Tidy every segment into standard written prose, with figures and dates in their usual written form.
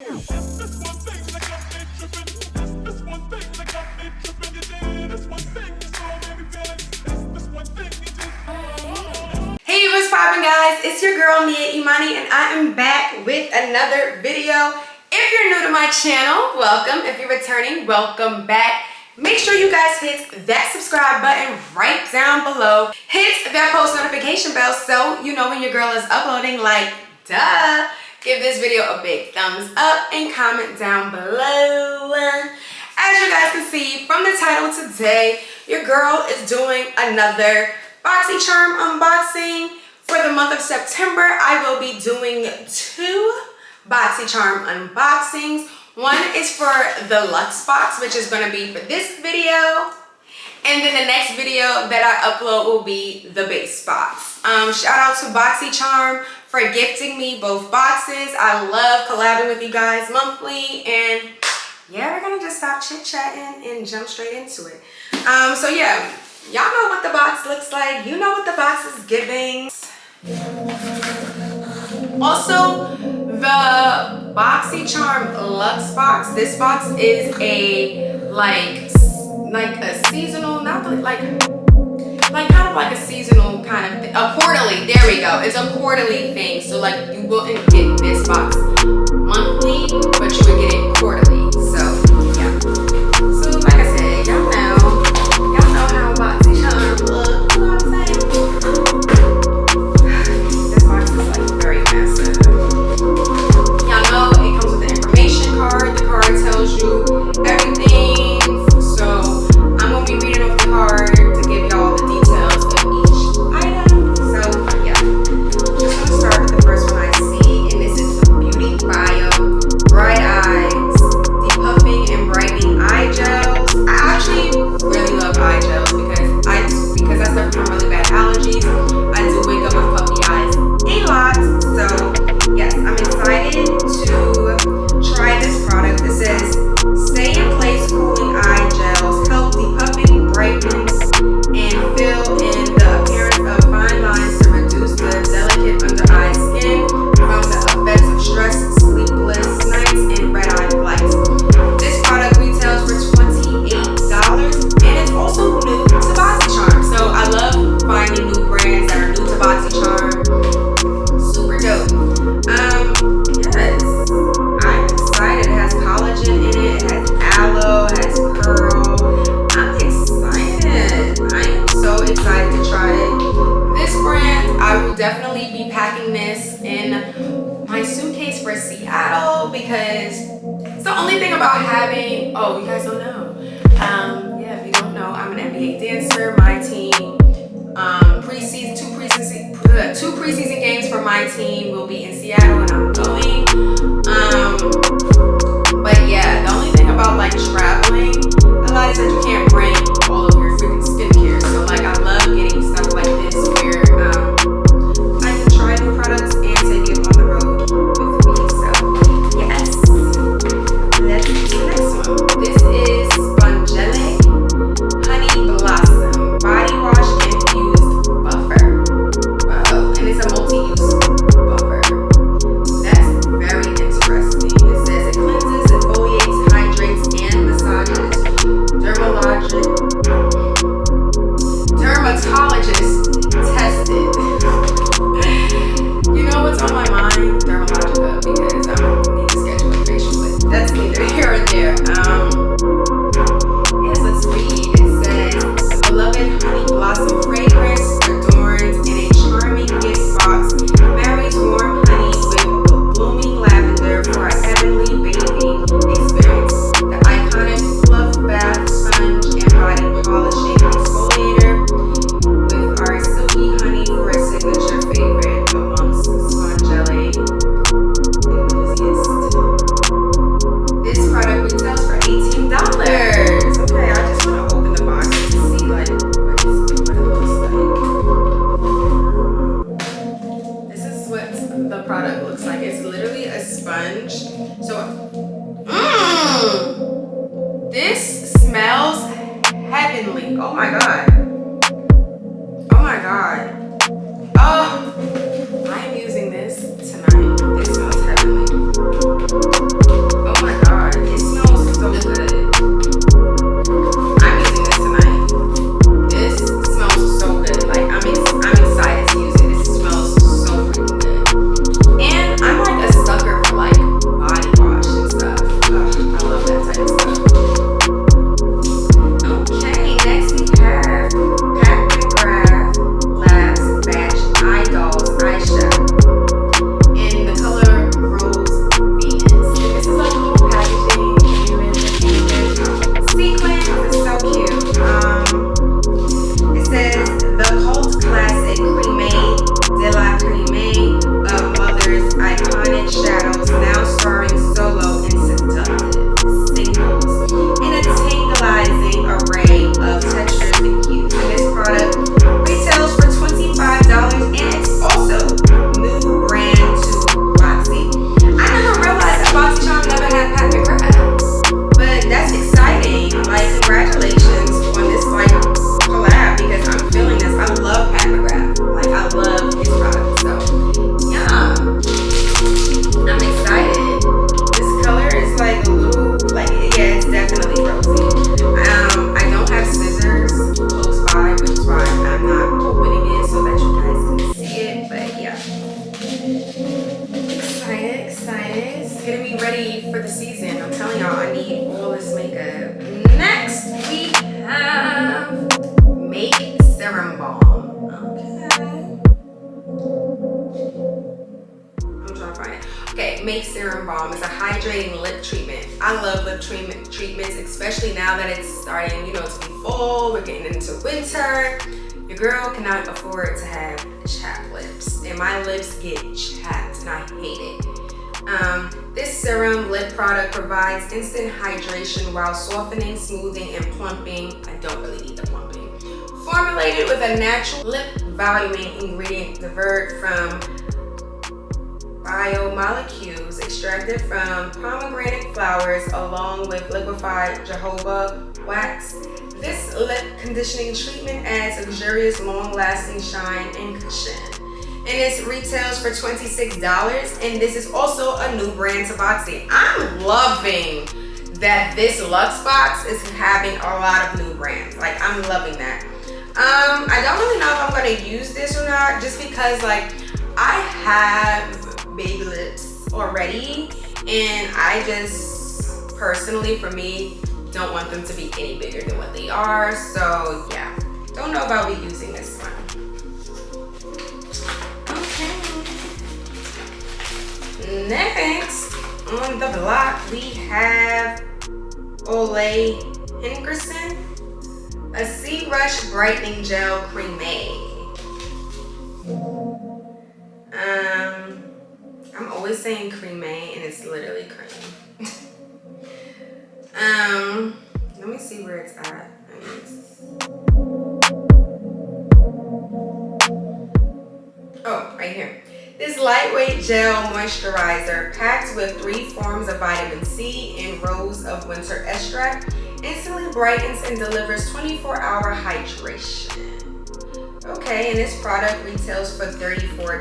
Hey, what's poppin', guys? It's your girl Mia Imani, and I am back with another video. If you're new to my channel, welcome. If you're returning, welcome back. Make sure you guys hit that subscribe button right down below. Hit that post notification bell so you know when your girl is uploading, like duh. Give this video a big thumbs up and comment down below. As you guys can see from the title today, your girl is doing another Boxycharm unboxing. For the month of September, I will be doing 2 Boxycharm unboxings. One is for the Luxe box, which is going to be for this video. And then the next video that I upload will be the base box. Shout out to Boxycharm for gifting me both boxes. I love collabing with you guys monthly. And yeah, we're going to just stop chit-chatting and jump straight into it. So yeah, y'all know what the box looks like. You know what the box is giving. Also, the Boxycharm Luxe box. This box is a like a seasonal, not really like kind of like a seasonal kind of thing. A quarterly. There we go. It's a quarterly thing. So like you wouldn't get this box monthly, but you would get it quarterly. So yeah. So like I said, y'all know how Boxycharm look. You know what I'm saying? This box is like very massive. Y'all know it comes with an information card. The card tells you everything. So I'm gonna be reading off the card to give y'all the details of each item. So yeah, just gonna start with the first one I see, and this is Beauty Bio Bright Eyes Depuffing and Brightening Eye Gels. I actually really love eye gels because I suffer from really bad allergies. I do wake up with puffy eyes a lot. So yes, I'm excited to try this product. It says stay in place cooling eye gels, help depuffing, brighten, and fill in the appearance of fine lines to reduce the delicate under eye skin from the effects of stress, sleepless nights, and red eye flights. This product retails for $28, and it's also new to Boxycharm. So I love finding new brands that are new to Boxycharm. Super dope. Yes, I'm excited. It has collagen in it. It has aloe. It has pearl. I'm excited. I am so excited to try it. This brand, I will definitely be packing this in my suitcase for Seattle because it's the only thing about having. Oh, you guys don't know. Yeah, if you don't know, I'm an NBA dancer. My team, two preseason games for my team will be in Seattle, and I'm going. But yeah, the only thing about like traveling a lot is that you can't bring all of your freaking skincare. So like I love getting stuff like this where I can try new products and take it on the road with me. So yes, let's do the next one. This is Spongele Honey Blossom Body Wash Infused Buffer. Wow, and it's a multi-use buffer. That's very interesting. It says it cleanses, exfoliates, hydrates, and massages. Dermatologist tested. You know what's on my mind? Dermatologica, because I need to schedule a facial, but that's neither here or there. Yes, let's read. It says the beloved honey blossom fragrance adorns in a charming gift box, marries warm honey with blooming lavender for a heavenly bathing experience. The iconic fluff bath sponge and body polishing exfoliator with our silky honey for a signature favorite amongst Spongele enthusiasts. This product retails for $18. Okay, I just want to open the box to see like what it looks like. This is what the product looks like. It's literally a sponge. So this smells heavenly. Oh my god. Oh my god. Oh, I am using this tonight. It smells heavenly. ready for the season. I'm telling y'all, I need all this makeup. Next, we have Make Serum Balm. Okay. I'm trying to find it. Okay, Make Serum Balm is a hydrating lip treatment. I love lip treatments, especially now that it's starting, to be fall. We're getting into winter. Your girl cannot afford to have chapped lips, and my lips get chapped, and I hate it. This serum lip product provides instant hydration while softening, smoothing, and plumping. I don't really need the plumping. Formulated with a natural lip voluming ingredient derived from biomolecules extracted from pomegranate flowers along with liquefied jojoba wax. This lip conditioning treatment adds luxurious, long-lasting shine and cushion. And it retails for $26, and this is also a new brand to Boxy. I'm loving that this Luxe box is having a lot of new brands. Like, I'm loving that. I don't really know if I'm gonna use this or not, just because like I have baby lips already, and I just personally, for me, don't want them to be any bigger than what they are. So yeah, don't know if I'll be using this one. Next on the block, we have Ole Henderson, a Sea Rush Brightening Gel Creme. I'm always saying creme, and it's literally cream. Let me see where it's at. Oh, right here. This lightweight gel moisturizer packed with 3 forms of vitamin C and rows of winter extract instantly brightens and delivers 24-hour hydration. Okay, and this product retails for $34.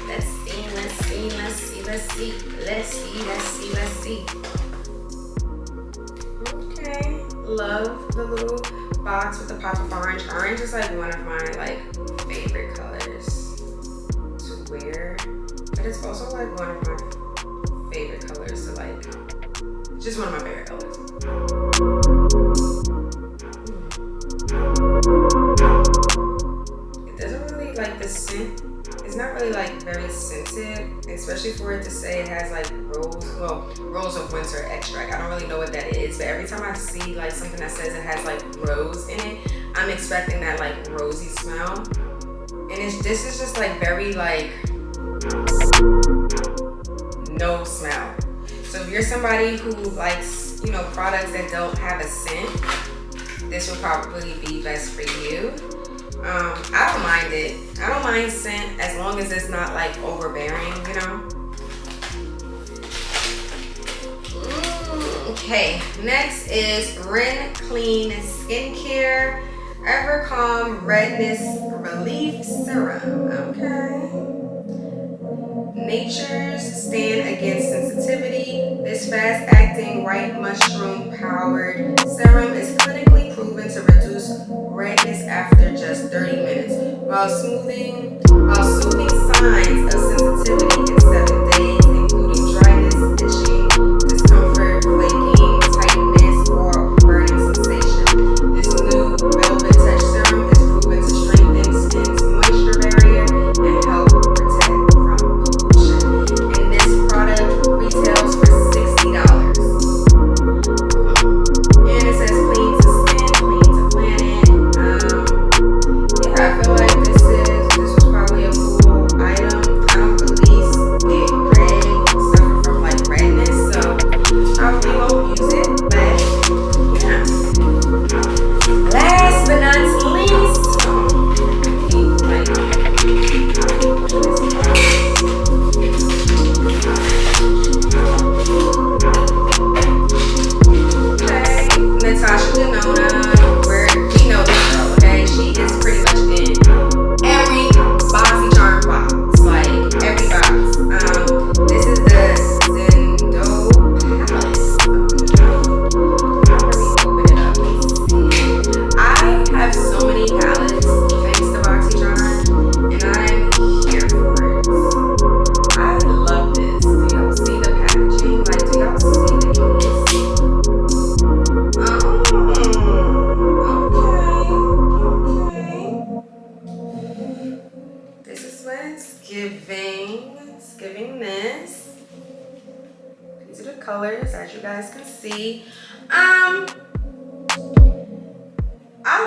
Let's see. Okay, love the little box with the pop of orange. Orange is like one of my favorite colors to wear, but it's also like one of my favorite colors to just one of my favorite colors. It doesn't really the scent. It's not really very scented, especially for it to say it has rose of winter extract. I don't really know what that is, but every time I see something that says it has rose in it, I'm expecting that rosy smell. And this is just very no smell. So if you're somebody who likes products that don't have a scent, this will probably be best for you. I don't mind it. I don't mind scent as long as it's not overbearing, Okay, next is Ren Clean Skincare Evercalm Redness Relief Serum. Okay. Nature's stand against sensitivity. This fast-acting white mushroom-powered serum is clinically proven to reduce redness after just 30 minutes, while soothing signs of sensitivity in 7 days, including dryness, itching, discomfort, flaking, tightness, or burning sensation. This new Velvet Touch serum is proven to strengthen skin's moisture barrier and help protect from pollution. And this product retails for $60. And it says clean to skin, clean to planet. Yeah, I feel like this was probably a cool item. I don't really get the colors, as you guys can see. I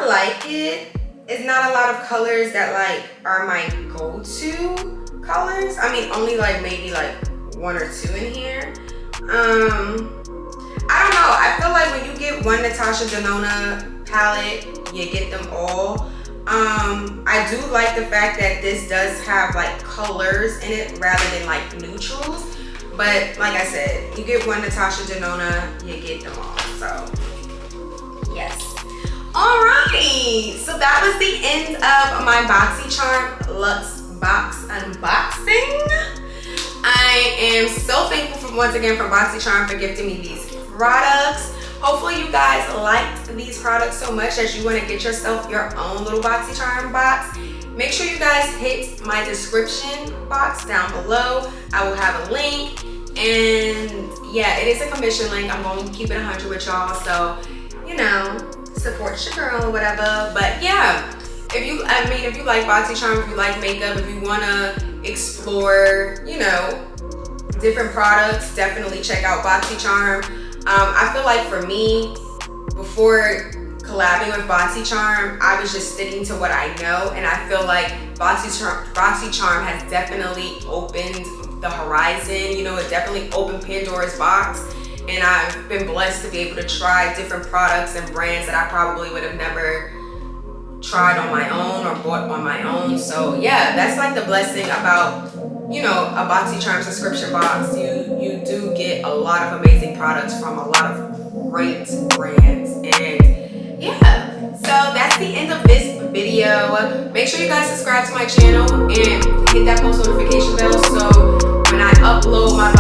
like it. It's not a lot of colors that like are my go-to colors. I mean, only like maybe like 1 or 2 in here. I don't know. I feel like when you get one Natasha Denona palette, you get them all. I do like the fact that this does have like colors in it rather than like neutrals. But like I said, you get one Natasha Denona, you get them all. So yes. Alright, so that was the end of my Boxycharm Luxe box unboxing. I am so thankful for once again for Boxycharm for gifting me these products. Hopefully you guys liked these products so much that you want to get yourself your own little Boxycharm box. Make sure you guys hit my description box down below. I will have a link, and yeah, it is a commission link. I'm going to keep it 100 with y'all, so you know, support your girl or whatever. But yeah, if you like Boxycharm, if you like makeup, if you want to explore, you know, different products, definitely check out Boxycharm. I feel like for me, before collabing with Boxycharm, I was just sticking to what I know, and I feel like Boxycharm has definitely opened the horizon. You know, it definitely opened Pandora's box, and I've been blessed to be able to try different products and brands that I probably would have never tried on my own or bought on my own. So yeah, that's like the blessing about, you know, a Boxycharm subscription box. You do get a lot of amazing products from a lot of great brands. And yeah, so that's the end of this video. Make sure you guys subscribe to my channel and hit that post notification bell so when I upload my